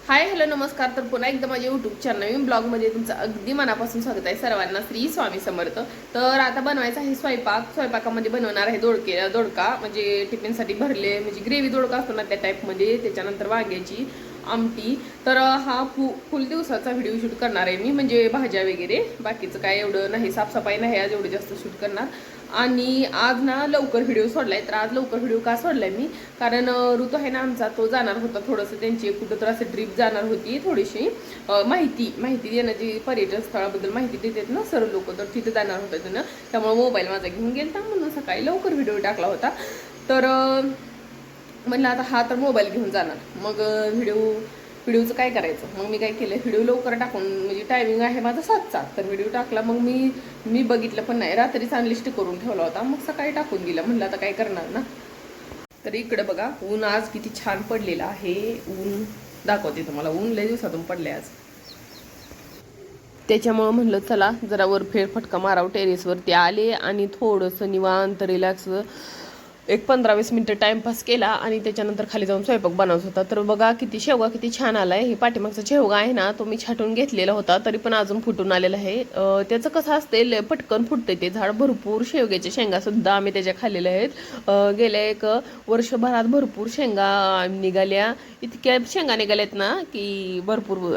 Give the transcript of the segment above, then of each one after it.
Hi hello नमस्कार. तर पुन्हा एकदा माझ्या यूट्यूब चॅनल नवीन ब्लॉगमध्ये तुमचं अगदी मनापासून स्वागत आहे सर्वांना. श्री स्वामी समर्थ. तर आता बनवायचा आहे स्वयंपाकामध्ये बनवणार आहे दोडका म्हणजे टिफिनसाठी भरले म्हणजे ग्रेव्ही दोडका असतो ना त्या टाईपमध्ये. त्याच्यानंतर वांग्याची आमटी. तर हा फुल दिवसाचा व्हिडिओ शूट करणार आहे मी, म्हणजे भाज्या वगैरे. बाकीचं काय एवढं नाही, साफसफाई नाही आज एवढं जास्त शूट करणार. आणि आज ना लवकर व्हिडिओ सोडलाय. तर आज लवकर व्हिडिओ का सोडलाय मी, कारण ऋतू आहे ना आमचा, तो जाणार होता थोडंसं, त्यांची कुठं तर असं ट्रिप जाणार होती. थोडीशी माहिती देण्याची, पर्यटन स्थळाबद्दल माहिती देतात ना सर लोक, तर तिथे जाणार होतं त्यांना. त्यामुळे मोबाईल माझा घेऊन गेलता, म्हणून सकाळी लवकर व्हिडिओ टाकला होता. तर म्हणलं आता हा तर मोबाईल घेऊन जाणार, मग व्हिडिओचं काय करायचं. मग मी काय केलं, व्हिडिओ लवकर टाकून, म्हणजे टायमिंग आहे माझा 7चा, तर व्हिडिओ टाकला. मग मी बघितलं पण नाही, रात्रीच अनलिस्ट करून ठेवला होता, मग सकाळी टाकून दिला. म्हणलं आता काय करणार ना. तर इकडे बघा ऊन आज किती छान पडलेलं आहे. ऊन दाखवते तुम्हाला, ऊन लय दिवसातून पडले आज. त्याच्यामुळं म्हणलं चला जरा वर फेरफटका मारावं. टेरेसवरती आले आणि थोडंसं निवांत रिलॅक्स एक 15-20 मिनटं टाइमपास केला आणि त्याच्यानंतर खाली जाऊन स्वयंपाक बनवत होता. तर बघा किती शेवगा किती छान आलाय. हे पाठीमागचा शेवगा आहे ना, तो मी छाटून घेतलेला होता, तरी पण अजून फुटून आलेला आहे. त्याचं कसं असते, पटकन फुटते ते झाड. भरपूर शेवग्याच्या शेंगा सुद्धा आम्ही त्याच्या खाल्लेल्या आहेत. गेल्या एक वर्षभरात भरपूर शेंगा निघाल्या. इतक्या शेंगा निघाल्यात ना की भरपूर.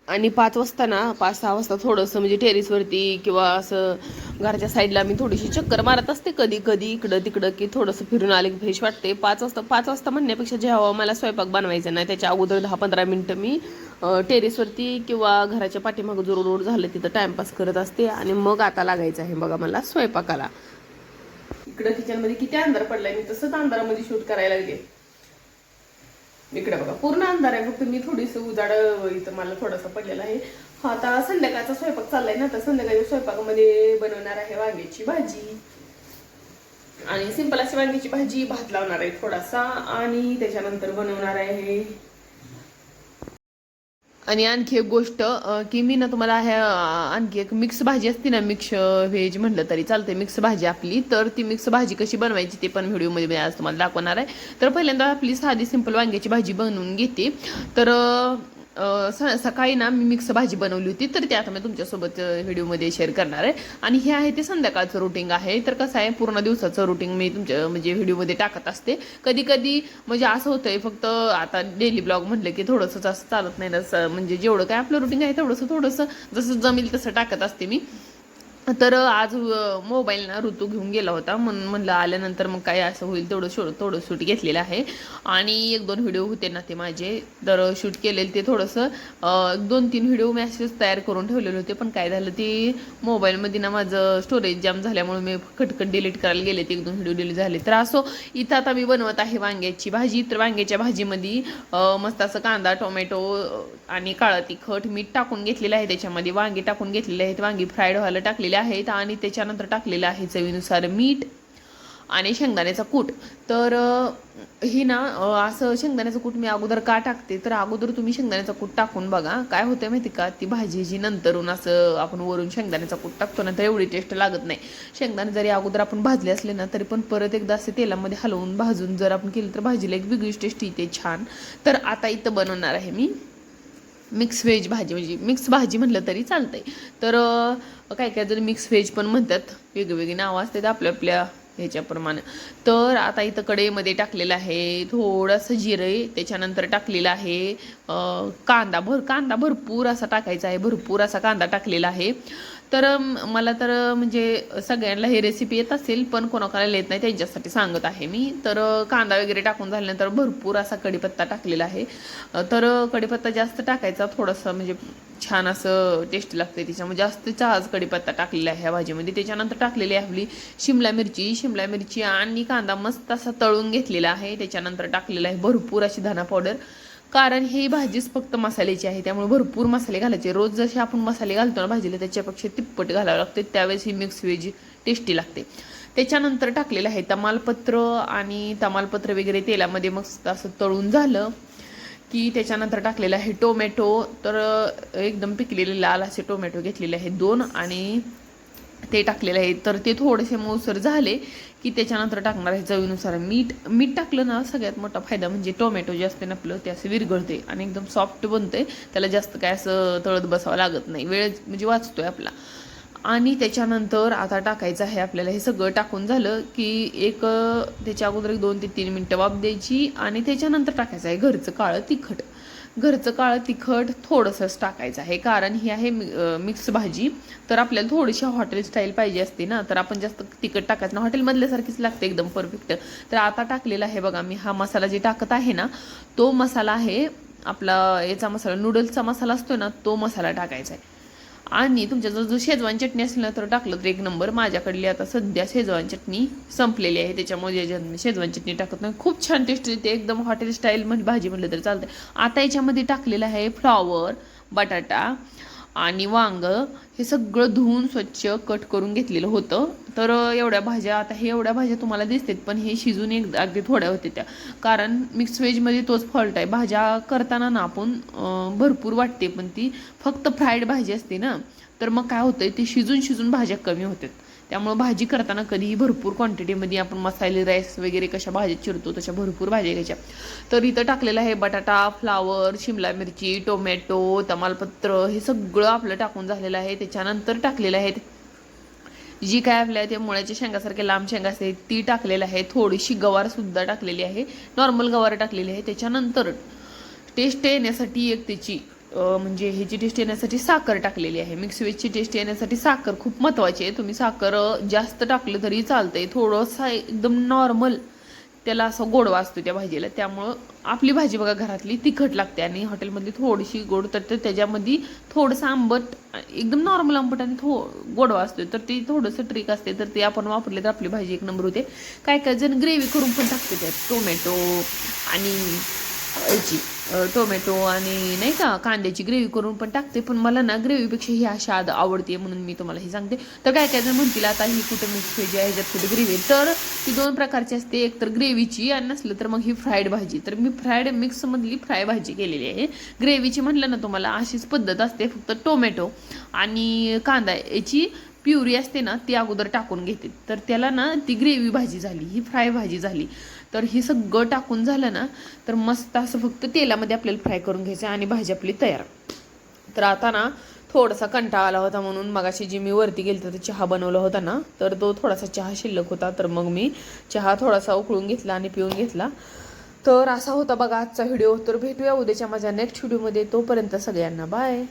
आणि 5 वाजता ना, 5-6 वाजता थोडंसं म्हणजे टेरेसवरती किंवा असं घराच्या साईडला मी थोडीशी चक्कर मारत असते कधी कधी इकडं तिकडं, की थोडंसं फिरून आले की फ्रेश वाटते. 5 वाजता म्हणण्यापेक्षा जेव्हा मला स्वयंपाक बनवायचा नाही त्याच्या अगोदर 10-15 मिनटं मी टेरेसवरती किंवा घराच्या पाठीमागं जो रोड झालं तिथं टाइमपास करत असते. आणि मग आता लागायचं आहे बघा मला स्वयंपाकाला. इकडं किचनमध्ये किती अंधार पडलाय, मी तसंच अंधारामध्ये शूट करायला लागले. इकडे बघा पूर्ण अंधार आहे, फक्त मी थोडीशी उजाड इथं मला थोडासा पडलेला आहे. हा आता संध्याकाळचा स्वयंपाक चाललाय ना, तर संध्याकाळच्या स्वयंपाकामध्ये बनवणार आहे वांग्याची भाजी आणि सिंपल अशी वांग्याची भाजी. भात लावणार आहे थोडासा आणि त्याच्यानंतर बनवणार आहे. आणि आणखी एक गोष्ट की मी ना तुम्हाला आणखी एक मिक्स भाजी असते ना, मिक्स व्हेज म्हटलं तरी चालते, मिक्स भाजी आपली. तर ती मिक्स भाजी कशी बनवायची ते पण व्हिडिओमध्ये मी आज तुम्हाला दाखवणार आहे. तर पहिल्यांदा आपली साधी सिंपल वांग्याची भाजी बनवून घेते. तर सकाळी ना मी मिक्स भाजी बनवली होती, तर ते आता मी तुमच्यासोबत व्हिडिओमध्ये शेअर करणार आहे. आणि हे आहे ते संध्याकाळचं रुटीन आहे. तर कसं आहे, पूर्ण दिवसाचं रुटीन मी तुमच्या म्हणजे व्हिडिओमध्ये टाकत असते. कधी कधी म्हणजे असं होतंय, फक्त आता डेली ब्लॉग म्हटलं की थोडंसं असं चालत नाही ना, म्हणजे जेवढं काय आपलं रुटीन आहे थोडंसं जसं जमेल तसं टाकत असते मी. तर आज मोबाईल ना ऋतू घेऊन गेला होता, म्हणून म्हणलं आल्यानंतर मग काय असं होईल थोडं शूट घेतलेलं आहे. आणि 1-2 व्हिडिओ होते ना ते माझे, तर शूट केलेले ते थोडंसं 2-3 व्हिडिओ मी असेच तयार करून ठेवलेले होते. पण काय झालं, ते मोबाईलमध्ये ना माझं स्टोरेज जाम झाल्यामुळे मी खटखट डिलीट करायला गेले, ते 1-2 व्हिडिओ डिलीट झाले. तर असो, इथं आता मी बनवत आहे वांग्याची भाजी. तर वांग्याच्या भाजीमध्ये मस्त असं कांदा, टोमॅटो आणि काळं तिखट, मीठ टाकून घेतलेलं आहे. त्याच्यामध्ये वांगी टाकून घेतलेले आहेत, वांगी फ्राईड व्हायला टाकलेले आहेत. आणि त्याच्यानंतर टाकलेलं आहे चवीनुसार मीठ आणि शेंगदाण्याचा कूट. तर ही ना असं शेंगदाण्याचं कूट मी अगोदर का टाकते, तर अगोदर तुम्ही शेंगदाण्याचा कूट टाकून बघा, काय होतं माहिती का, ती भाजी जी नंतरून असं आपण वरून शेंगदाण्याचा कूट टाकतो ना, तर एवढी टेस्ट लागत नाही. शेंगदाणे जरी अगोदर आपण भाजले असले ना, तरी पण परत एकदा असे तेलामध्ये हलवून भाजून जर आपण केलं तर भाजीला एक वेगळीच टेस्ट येते छान. तर आता इथं बनवणार आहे मी मिक्स व्हेज भाजी, म्हणजे मिक्स भाजी म्हटलं तरी चालतंय. तर काय काय जण मिक्स व्हेज पण म्हणतात, वेगवेगळी नावं असतात आपल्या ह्याच्याप्रमाणे. तर आता इथं कढईमध्ये टाकलेलं आहे थोडंसं जिरे, त्याच्यानंतर टाकलेलं आहे कांदा भरपूर असा टाकायचा आहे, भरपूर असा कांदा टाकलेला आहे. तर मला तर म्हणजे सगळ्यांना ही रेसिपी येत असेल, पण कोणाकोणाला येत नाही त्यांच्यासाठी सांगत आहे मी. तर कांदा वगैरे टाकून झाल्यानंतर भरपूर असा कढीपत्ता टाकलेला आहे. तर कढीपत्ता जास्त टाकायचा थोडंसं, म्हणजे छान असं टेस्टी लागते त्याच्यामुळे जास्त आज कढीपत्ता टाकलेला आहे ह्या भाजीमध्ये. त्याच्यानंतर टाकलेली आहे आपली शिमला मिरची आणि कांदा मस्त असा तळून घेतलेला आहे. त्याच्यानंतर टाकलेला आहे भरपूर अशी धना पावडर, कारण ही भाजीच फक्त मसाल्याची आहे, त्यामुळे भरपूर मसाले घालायचे. रोज जसे आपण मसाले घालतो ना भाजीला, त्याच्यापेक्षा तिप्पट घालावं लागते, त्यावेळेस ही मिक्स व्हेज टेस्टी लागते. त्याच्यानंतर टाकलेलं आहे तमालपत्र, आणि तमालपत्र वगैरे तेलामध्ये मस्त असं तळून झालं की त्याच्यानंतर टाकलेलं आहे टोमॅटो. तर एकदम पिकलेले लाल असे टोमॅटो घेतलेले आहेत 2, आणि ते टाकलेलं आहे. तर ते थोडेसे मऊसर झाले की त्याच्यानंतर टाकणार आहे चवीनुसार मीठ टाकलं ना, सगळ्यात मोठा फायदा म्हणजे टोमॅटो जे असते ना आपलं, ते असं विरघळते आणि एकदम सॉफ्ट बनते. त्याला जास्त काय असं तळत बसावं लागत नाही, वेळ म्हणजे वाचतोय आपला. आणि त्याच्यानंतर आता टाकायचं आहे आपल्याला. हे सगळं टाकून झालं की त्याच्या अगोदर 2 ते 3 मिनटं वाफ द्यायची आणि त्याच्यानंतर टाकायचं आहे घरचं काळं तिखट. घरचं काळं तिखट थोडंसंच टाकायचं आहे, कारण ही आहे मिक्स भाजी. तर आपल्याला थोडीशी हॉटेल स्टाईल पाहिजे असते ना, तर आपण जास्त तिखट टाकायचं ना, हॉटेलमधल्यासारखीच लागते एकदम परफेक्ट. तर आता टाकलेला आहे बघा मी. हा मसाला जे टाकत आहे ना, तो मसाला आहे आपला याचा मसाला, नूडल्सचा मसाला असतो ना, तो मसाला टाकायचा आहे. आणि तुमच्याजवळ जो शेजवान चटणी असेल ना, तर टाकलं तर 1 नंबर. माझ्याकडली आता सध्या शेजवान चटणी संपलेली आहे, त्याच्यामुळे याच्यात मी शेजवान चटणी टाकत नाही. खूप छान टेस्ट येते, एकदम हॉटेल स्टाईल म्हणजे भाजी म्हणलं तरी चालते. आता याच्यामध्ये टाकलेलं आहे फ्लॉवर, बटाटा आणि वांग. हे सगळं धुवून स्वच्छ कट करून घेतलेलं होतं. तर एवढ्या भाज्या, आता हे एवढ्या भाज्या तुम्हाला दिसतात, पण हे शिजून अगदी थोड्या होते त्या. कारण मिक्स व्हेजमध्ये तोच फॉल्ट आहे, भाज्या करताना ना आपण भरपूर वाटते, पण ती फक्त फ्राईड भाजी असते ना, तर मग काय होतंय, ते शिजून भाज्या कमी होतात. त्यामुळे भाजी करताना कधीही भरपूर क्वांटिटीमध्ये आपण मसाले राईस वगैरे कशा भाज्या चिरतो तशा भरपूर भाज्या घ्यायच्या. तर इथं टाकलेलं आहे बटाटा, फ्लावर, शिमला मिरची, टोमॅटो, तमालपत्र, हे सगळं आपलं टाकून झालेलं आहे. त्याच्यानंतर टाकलेलं आहे जी काय आपल्या ते मुळ्याच्या शेंगासारखे लांब शेंगा असते ती टाकलेलं आहे. थोडीशी गवारसुद्धा टाकलेली आहे, नॉर्मल गवार टाकलेली आहे. त्याच्यानंतर टेस्ट येण्यासाठी त्याची म्हणजे ह्याची टेस्ट येण्यासाठी साखर टाकलेली आहे. मिक्स व्हेजची टेस्ट येण्यासाठी साखर खूप महत्त्वाची आहे. तुम्ही साखर जास्त टाकलं तरी चालतंय, थोडंसं एकदम नॉर्मल त्याला असं गोडवा असतो त्या भाजीला. त्यामुळं आपली भाजी बघा घरातली तिखट लागते आणि हॉटेलमधली थोडीशी गोड, तर त्याच्यामध्ये थोडंसं आंबट, एकदम नॉर्मल आंबट आणि गोडवा असतो. तर ते थोडंसं ट्रिक असते, तर ते आपण वापरले तर आपली भाजी 1 नंबर होते. काय काय जण ग्रेव्ही करून पण टाकते त्यात, टोमॅटो आणि नाही का कांद्याची ग्रेव्ही करून पण टाकते. पण मला ना ग्रेव्हीपेक्षा ही अशी आवडते, म्हणून मी तुम्हाला हे सांगते. तर काय काय जण म्हणतील आता ही कुठं मिक्स व्हेज आहे, ह्याच्यात कुठे ग्रेव्ही, तर ती 2 प्रकारची असते, एक तर ग्रेव्हीची आणि नसलं तर मग ही फ्राईड भाजी. तर मी फ्राईड मिक्समधली फ्राय भाजी केलेली आहे. ग्रेव्हीची म्हटलं ना तुम्हाला, अशीच पद्धत असते, फक्त टोमॅटो आणि कांदा याची प्युरी असते ना, ती अगोदर टाकून घेते. तर त्याला ना ती ग्रेव्ही भाजी झाली, ही फ्राय भाजी झाली. तर हे सगळं टाकून झालं ना, तर मस्त असं फक्त तेलामध्ये आपल्याला फ्राय करून घ्यायचं आणि भाजी आपली तयार. तर आता ना थोडासा कंटाळा आला होता, म्हणून मगाशी जी मी वरती गेली तर चहा बनवला होता ना, तर तो थोडासा चहा शिल्लक होता. तर मग मी चहा थोडासा उकळून घेतला आणि पिऊन घेतला. तर असा होता बघा आजचा व्हिडिओ. तर भेटूया उद्याच्या माझ्या नेक्स्ट व्हिडिओमध्ये. तोपर्यंत सगळ्यांना बाय.